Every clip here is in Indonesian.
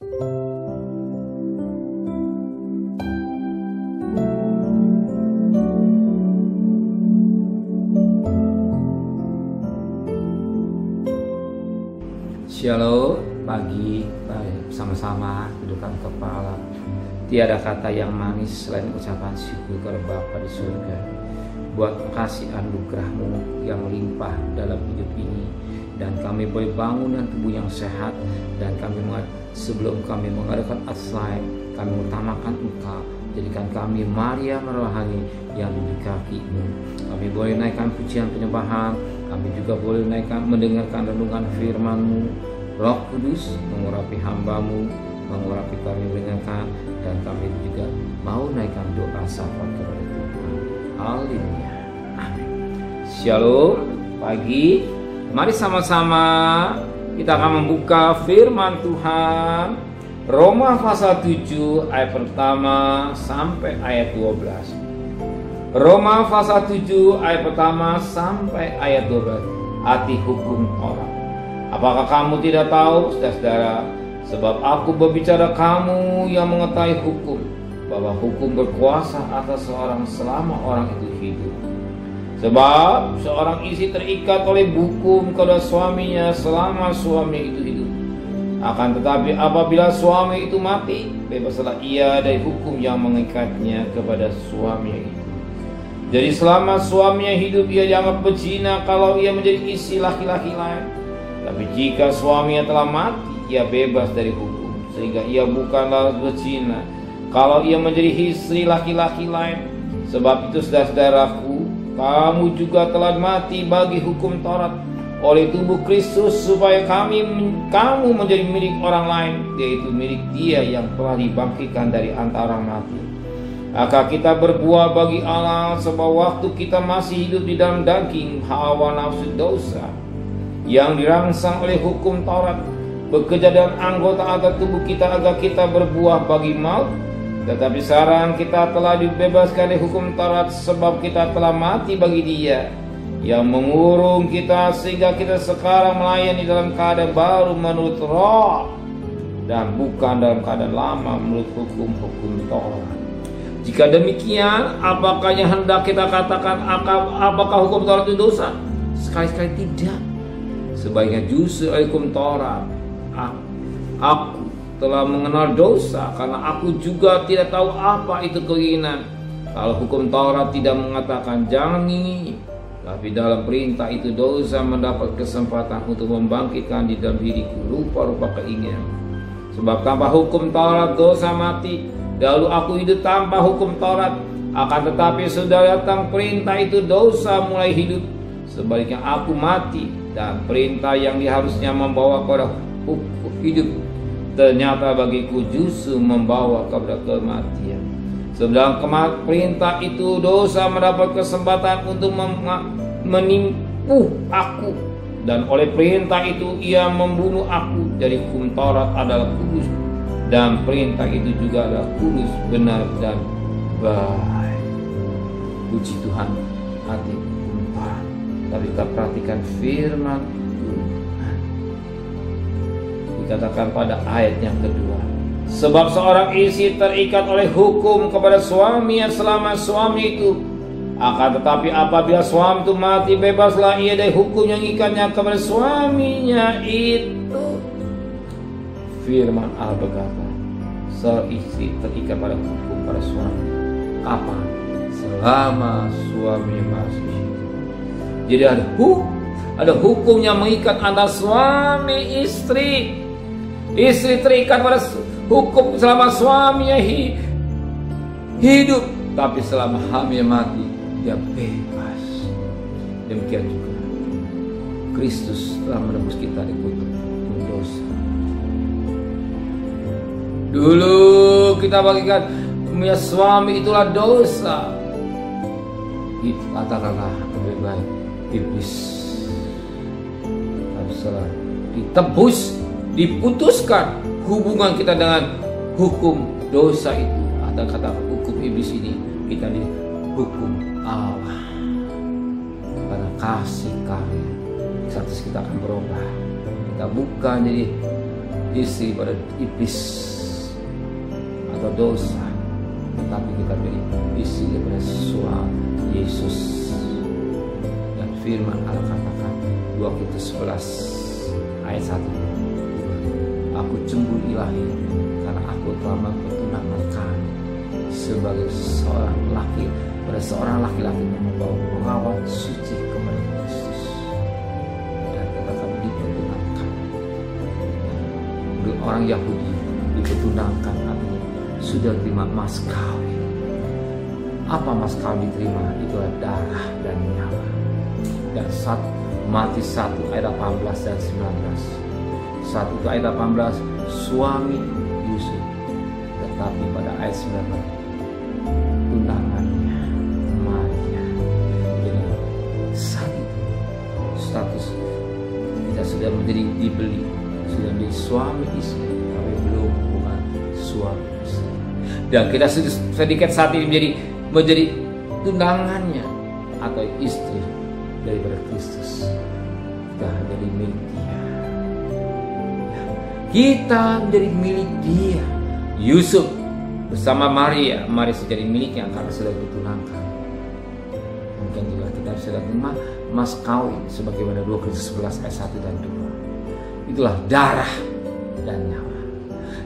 Shalom, pagi, baik, sama-sama dudukkan kepala. Tiada kata yang manis selain ucapan syukur kepada Bapa di surga buat kasih anugerah-Mu yang limpah dalam hidup ini, dan kami boleh bangun dengan tubuh yang sehat, dan kami sebelum kami mengadakan aslay, kami utamakan Engkau. Jadikan kami Maria rohani yang di kaki-Mu. Kami boleh naikkan pujian penyembahan, kami juga boleh naikkan mendengarkan renungan firman-Mu. Roh Kudus mengurapi hamba-Mu, mengurapi kami mendengarkan, dan kami juga mau naikkan doa syafaat kepada Tuhan. Haleluya. Amin. Shalom, pagi. Mari sama-sama kita akan membuka firman Tuhan. Roma pasal 7 ayat pertama sampai ayat 12. Roma pasal 7 ayat pertama sampai ayat 12. Arti hukum Taurat. Apakah kamu tidak tahu, saudara-saudara, sebab aku berbicara kamu yang mengetahui hukum, bahwa hukum berkuasa atas seorang selama orang itu hidup. Sebab seorang istri terikat oleh hukum kepada suaminya selama suami itu hidup. Akan tetapi apabila suami itu mati, bebaslah ia dari hukum yang mengikatnya kepada suami itu. Jadi selama suaminya hidup, ia dianggap berzina kalau ia menjadi istri laki-laki lain. Tapi jika suaminya telah mati, ia bebas dari hukum, sehingga ia bukanlah berzina kalau ia menjadi istri laki-laki lain. Sebab itu, saudara-saudaraku, kamu juga telah mati bagi hukum Taurat oleh tubuh Kristus, supaya kamu menjadi milik orang lain, yaitu milik Dia yang telah dibangkitkan dari antara orang mati. Maka kita berbuah bagi Allah, sebab waktu kita masih hidup di dalam daging, hawa nafsu dosa yang dirangsang oleh hukum Taurat bekerja dalam anggota atau tubuh kita agar kita berbuah bagi maut. Tetapi sekarang kita telah dibebaskan dari hukum Taurat, sebab kita telah mati bagi Dia yang mengurung kita, sehingga kita sekarang melayani dalam keadaan baru menurut roh, dan bukan dalam keadaan lama menurut hukum-hukum Taurat. Jika demikian, apakah yang hendak kita katakan, apakah hukum Taurat itu dosa? Sekali-sekali tidak. Sebaiknya justru hukum Taurat, aku telah mengenal dosa, karena aku juga tidak tahu apa itu keinginan. Kalau hukum Taurat tidak mengatakan jangan ingin, tapi dalam perintah itu dosa mendapat kesempatan untuk membangkitkan di dalam diriku rupa-rupa keinginan. Sebab tanpa hukum Taurat dosa mati. Dahulu aku hidup tanpa hukum Taurat, akan tetapi sudah datang perintah itu dosa mulai hidup. Sebaliknya aku mati, dan perintah yang harusnya membawa kepada hukum hidup ternyata bagiku justru membawa kepada kematian. Sedang perintah itu dosa mendapat kesempatan untuk menipu aku, dan oleh perintah itu ia membunuh aku. Jadi hukum Taurat adalah kudus, dan perintah itu juga adalah kudus, benar, dan baik. Puji Tuhan, hati hukum Taurat. Tapi kita perhatikan firman Tuhan. Dikatakan pada ayat yang kedua, sebab seorang istri terikat oleh hukum kepada suaminya selama suami itu. Akan tetapi apabila suami itu mati, bebaslah ia dari hukum yang ikatnya kepada suaminya itu. Firman Allah berkata, seorang istri terikat pada hukum pada suami. Kapan? Selama suami masih hidup. Jadi ada hukum yang mengikat antara suami istri. Istri terikat pada hukum selama suaminya hidup, tapi selama suaminya mati, dia bebas. Demikian juga Kristus telah menebus kita dari hukum dosa. Dulu kita bagikan punya suami itulah dosa. Katakanlah lebih baik iblis. Tapi setelah ditebus, diputuskan hubungan kita dengan hukum dosa itu, atau kata hukum iblis ini, kita dihukum Allah. Karena kasih karunia, status kita akan berubah. Kita bukan jadi istri pada iblis atau dosa, tetapi kita menjadi istri daripada suami Yesus. Dan firman Allah katakan 2 Korintus 11 ayat 1, aku cemburu ilahi karena aku telah mempertunangkan sebagai seorang laki pada seorang laki-laki yang membawa pengawal suci kepada Kristus. Dan kita akan dipertunangkan. Untuk orang Yahudi dipertunangkan artinya sudah terima mas kawin. Apa mas kawin diterima? Itulah darah dan nyawa. Dan Matius 1 ayat 18 dan 19. 1 ayat 18 suami Yusuf, tetapi pada ayat 19 tunangannya Maria. Jadi saat itu status kita sudah menjadi dibeli, sudah menjadi suami istri, tapi belum bukan suami istri. Dan kita sedikit saat ini menjadi tunangannya atau istri daripada Kristus. Kita menjadi milik Dia. Kita menjadi milik Dia. Yusuf bersama Maria menjadi miliknya karena sudah ditunangkan. Mungkin juga kita sudah terima mas kawin sebagaimana 2 Korintus 11 ayat 1 dan 2. Itulah darah dan nyawa.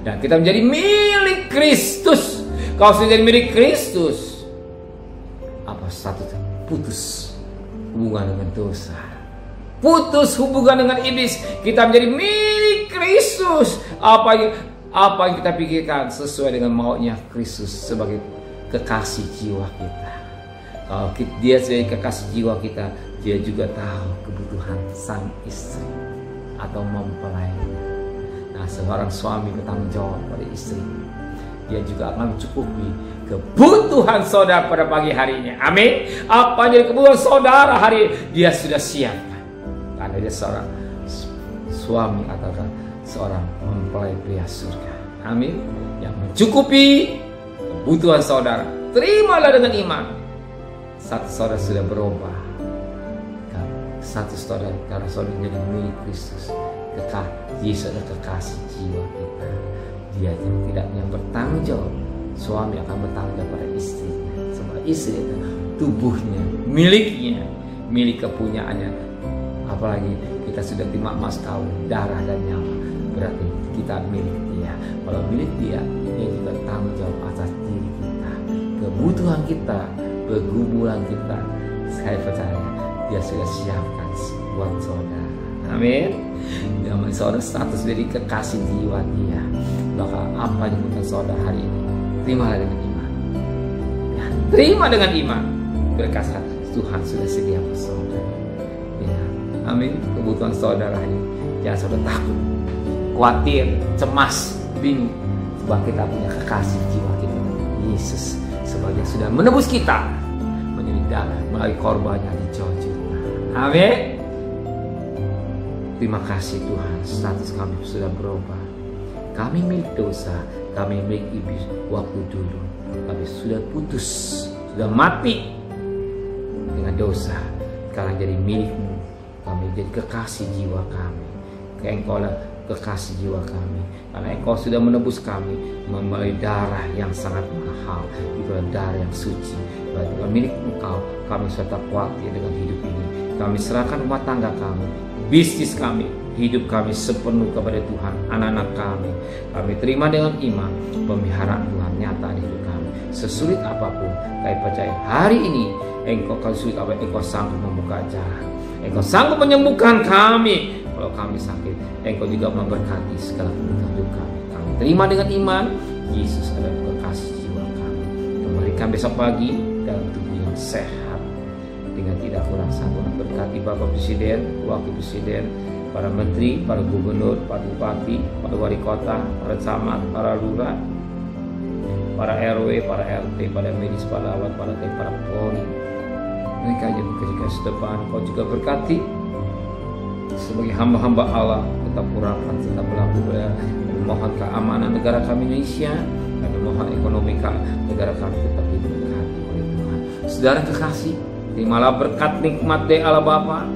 Dan kita menjadi milik Kristus. Kalau sudah menjadi milik Kristus, apa statusnya? Putus hubungan dengan dosa, putus hubungan dengan iblis. Kita menjadi milik Kristus. Apa yang kita pikirkan sesuai dengan maunya Kristus sebagai kekasih jiwa kita. Kalau Dia sebagai kekasih jiwa kita, Dia juga tahu kebutuhan sang istri atau mempelainya. Nah, seorang suami bertanggung jawab pada istri. Dia juga akan mencukupi kebutuhan saudara pada pagi harinya. Amin. Apa yang jadi kebutuhan saudara hari dia sudah siapkan. Karena dia seorang suami atau seorang mempelai pria surga. Amin. Yang mencukupi kebutuhan saudara. Terimalah dengan iman. Satu saudara sudah berubah. Satu saudara karena saudara menjadi milik Kristus. Yesus adalah kekasih jiwa kita. Dia tidak yang bertanggung jawab. Suami akan bertanggung jawab pada istrinya. Sebab istri itu tubuhnya, miliknya, milik kepunyaannya. Apalagi kita sudah terima mas kawin, darah dan nyawa, berarti kita milik Dia. Kalau milik Dia, Dia juga tanggung jawab atas diri kita, kebutuhan kita, pergumulan kita. Saya percaya Dia sudah siapkan buat saudara. Amin. Dengan saudara status dari kekasih jiwa Dia, maka apa yang dibutuhkan saudara hari ini, terimalah dengan iman. Ya, terima dengan iman. Berkasih Tuhan sudah sedia buat saudara. Ya, amin. Kebutuhan saudara ini jangan saudara takut, khawatir, cemas, bingung. Sebab kita punya kekasih jiwa kita, Yesus, sebagai sudah menebus kita menjadi darah melalui korbannya di jauh-jauh. Amin. Terima kasih Tuhan, status kami sudah berubah. Kami milik dosa, kami milik iblis waktu dulu, tapi sudah putus, sudah mati dengan dosa. Sekarang jadi milik-Mu. Kami jadi kekasih jiwa kami. Engkau lah kekasih jiwa kami, karena Engkau sudah menebus kami melalui darah yang sangat mahal. Itu adalah darah yang suci. Kalau milik Engkau, kami serta khawatir dengan hidup ini. Kami serahkan rumah tangga kami, bisnis kami, hidup kami sepenuh kepada Tuhan. Anak-anak kami terima dengan iman pemeliharaan Tuhan nyata di hidup kami. Sesulit apapun, kami percaya hari ini Engkau, kalau sulit apa, Engkau sanggup membuka jalan. Engkau sanggup menyembuhkan kami. Kalau kami sakit, Engkau juga memberkati segala kebutuhan hidup kami. Kami terima dengan iman. Yesus adalah kekasih jiwa kami. Kembalikan besok pagi dalam tubuh yang sehat, dengan tidak kurang satu. Berkati Bapak Presiden, Wakil Presiden, para Menteri, para Gubernur, para Bupati, para Wali Kota, para Camat, para Lurah, para RW, para RT, para medis, para awat, para TNI, para Polri. Mereka yang bekerja ke depan, Kau juga berkati sebagai hamba-hamba Allah, tetap urapan, tetap berlaku. Memohon keamanan negara kami Indonesia, dan memohon ekonomi negara kami tetap diberkati oleh Tuhan. Saudara kekasih, terimalah berkat nikmat dari Allah Bapa,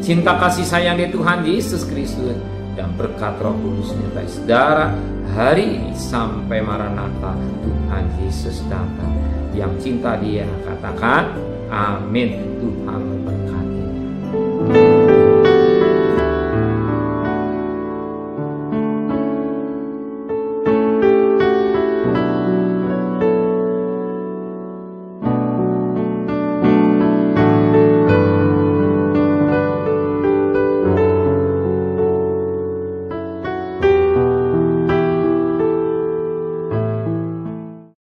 cinta kasih sayang dari Tuhan Yesus Kristus, dan berkat Roh Kudus menyertai saudara hari ini sampai Maranatha Tuhan Yesus datang. Yang cinta Dia katakan amin. Tuhan